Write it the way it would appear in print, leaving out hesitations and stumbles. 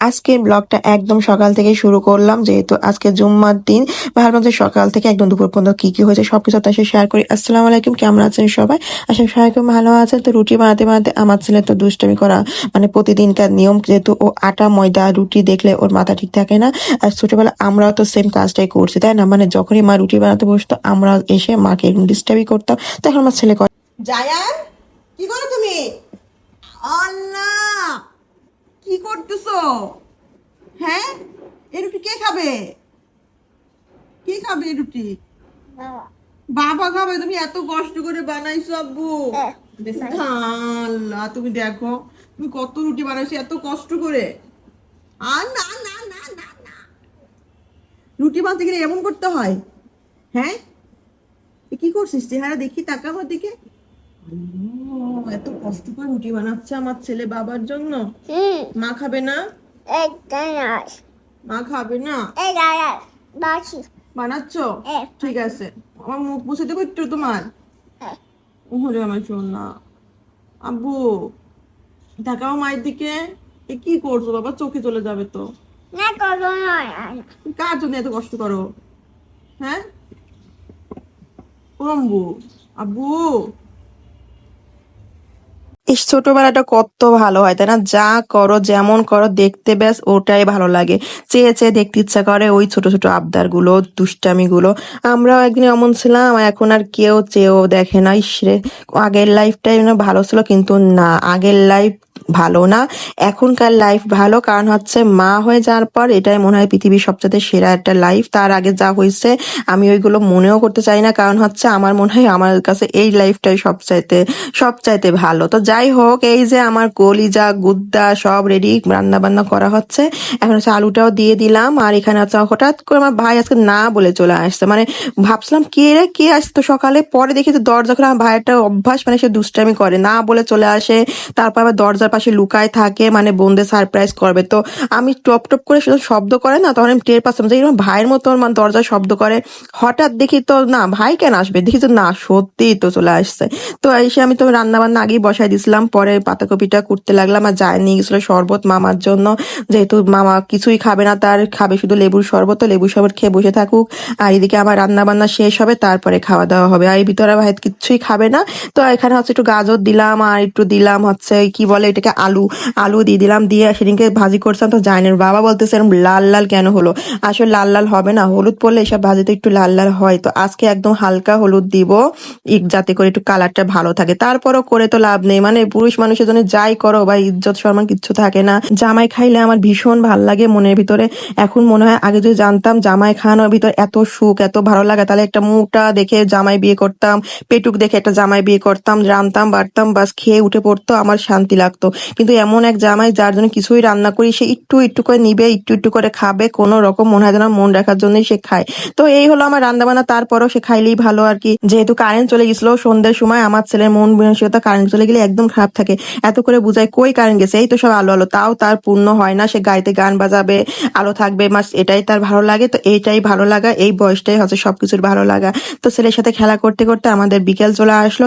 আজকের ব্লগটা একদম সকাল থেকে শুরু করলাম, যেহেতু আজকে জুম্মার দিন। ভাবলাম যে সকাল থেকে একদম দুপুর পর্যন্ত কি কি হয়েছে সবকিছু আপনার সাথে শেয়ার করি। আসসালামু আলাইকুম, কেমন আছেন সবাই? আশা করি সবাই খুব ভালো আছেন। তো রুটি বানাতে বানাতে আমার ছেলে তো দুষ্টামি করা মানে প্রতিদিনকার নিয়ম, যেহেতু ও আটা ময়দা রুটি দেখলে ওর মাথা ঠিক থাকে না। আর ছোটবেলা আমরাও তো সেম কাজটাই করছি, তাই না? মানে যখনই মা রুটি বানাতে বসতো আমরা এসে মাকে ডিস্টার্বই করতাম। তো এখন আমার ছেলে করে। জায়ান, কি করো তুমি? আল্লাহ, কি করতেছো? হ্যাঁ, এই রুটি কে খাবে? কে খাবে এই রুটি? বাবা খাবে। তুমি এত কষ্ট করে বানাইছো আব্বু। আল্লাহ, তুমি দেখো তুমি কত রুটি বানাইছো এত কষ্ট করে। আর না না না না না, রুটি বানাতে গেলে এমন করতে হয়? হ্যাঁ, কি করছিস? চেহারা দেখি, তাকা আমার দিকে। এত কষ্ট করে রুটি বানাচ্ছে আমার ছেলে বাবার জন্য। মা খাবে না? মা খাবে না? বানাচ্ছ? ঠিক আছে, আমার মুখ মুছে দেবো একটু তোমার। ওরে আমার সোনা আব্বু, তাকাও মায়ের দিকে। এ কি করছো বাবা? চোখে চলে যাবে তো। কার জন্য এত কষ্ট করো? হ্যাঁ ও আম্বু, আব্বু। এই ছোটবেলাটা কত ভালো হয়, তাই না? যা করো যেমন করো দেখতে ব্যাস ওটাই ভালো লাগে। চেয়ে চেয়ে দেখতে ইচ্ছা করে ওই ছোট ছোট আবদার গুলো, দুষ্টামি গুলো। আমরাও একদিন এমন ছিলাম, এখন আর কেউ চেয়েও দেখে না। ইসরে, আগের লাইফটাই না ভালো ছিল, কিন্তু না, আগের লাইফ ভালো না, এখনকার লাইফ ভালো। কারণ হচ্ছে মা হয়ে যাওয়ার পর এটাই মনে হয় পৃথিবীর সবচেয়ে সেরা একটা লাইফ। তার আগে যা হয়েছে আমি ওইগুলো মনেও করতে চাই না। কারণ হচ্ছে আমার মনে হয় আমার কাছে এই লাইফটাই সবচাইতে সবচাইতে ভালো। তো যাই হোক, এই যে আমার কলিজা গুদ্দা সব রেডি, রান্না বান্না করা হচ্ছে। এখন হচ্ছে আলুটাও দিয়ে দিলাম। আর এখানে হচ্ছে হঠাৎ করে আমার ভাই আজকে না বলে চলে আসছে। মানে ভাবছিলাম কে রে, কে আসতো সকালে, পরে দেখি তো দরজা খোলা। আমার ভাইয়েরটা অভ্যাস, মানে সে দুষ্টামি করে, না বলে চলে আসে, তারপর আবার দরজার পাশে লুকায় থাকে, মানে বোনদের সারপ্রাইজ করবে। তো আমি টপ টপ করে শুধু শব্দ করে না, তখন আমি টের পাচ্ছিলাম যে এরকম ভাইয়ের মতো মানে দরজা শব্দ করে। হঠাৎ দেখি তো না, ভাই কেন আসবে, দেখি তো না, সত্যিই তো চলে আসছে। তো এসে আমি তো রান্না বান্না আগেই বসাই দিছিলাম, পরে পাতাকপিটা কুটতে লাগলাম। আর যায় নিয়ে গেছিল শরবত মামার জন্য, যেহেতু মামা কিছুই খাবে না, তার খাবে শুধু লেবুর শরবত। তো লেবুর শরবত খেয়ে বসে থাকুক, আর এদিকে আমার রান্না বান্না শেষ হবে, তারপরে খাওয়া দাওয়া হবে। আর এই ভিতরে ভাই কিছুই খাবে না। তো এখানে হচ্ছে একটু গাজর দিলাম, আর একটু দিলাম হচ্ছে কি বলে এটাকে, আলু। আলু দিয়ে দিলাম, দিয়ে সেদিনকে ভাজি করছিলাম। তো জাইনের বাবা বলতেছে এরকম লাল লাল কেন হলো? আসলে লাল লাল হবে না, হলুদ পড়লে এসব ভাজিতে একটু লাল লাল হয়। তো আজকে একদম হালকা হলুদ দিব, যাতে করে একটু কালারটা ভালো থাকে। তারপরও করে তো লাভ নেই, মানে পুরুষ মানুষের জন্য যাই করো বা ইজ্জত সম্মান কিচ্ছু থাকে না। জামাই খাইলে আমার ভীষণ ভাল লাগে মনের ভিতরে। এখন মনে হয় আগে যদি জানতাম জামাই খাওয়ানোর ভিতর এত সুখ এত ভালো লাগে, তাহলে একটা মুখটা দেখে জামাই বিয়ে করতাম, পেটুক দেখে একটা জামাই বিয়ে করতাম, রান্তাম বাড়তাম, বাস খেয়ে উঠে পড়তো, আমার শান্তি লাগতো। কিন্তু এমন এক জামাই যার জন্য কিছুই রান্না করি সে একটু একটু করে নিবে, একটু একটু করে খাবে, কোনো রকম মনে হয় যেন মন রাখার জন্যই সে খায়। তো এই হলো আমার রান্না বান্না, তারপরও সে খাইলেই ভালো আর কি। যেহেতু কারেন্ট চলে গেছিল সন্ধ্যের সময়, আমার ছেলের মন মানসিকতা কারেন্ট চলে গেলে একদম খারাপ থাকে। এত করে বুঝাই কই কারেন্ট গেছে, এই তো সব আলো আলো, তাও তার পূর্ণ হয় না। সে গাইতে গান বাজাবে, আলো থাকবে মাস, এটাই তার ভালো লাগে। তো এইটাই ভালো লাগা, এই বয়সটাই হচ্ছে সবকিছুর ভালো লাগা। তো ছেলের সাথে খেলা করতে করতে আমাদের বিকেল চলে আসলো।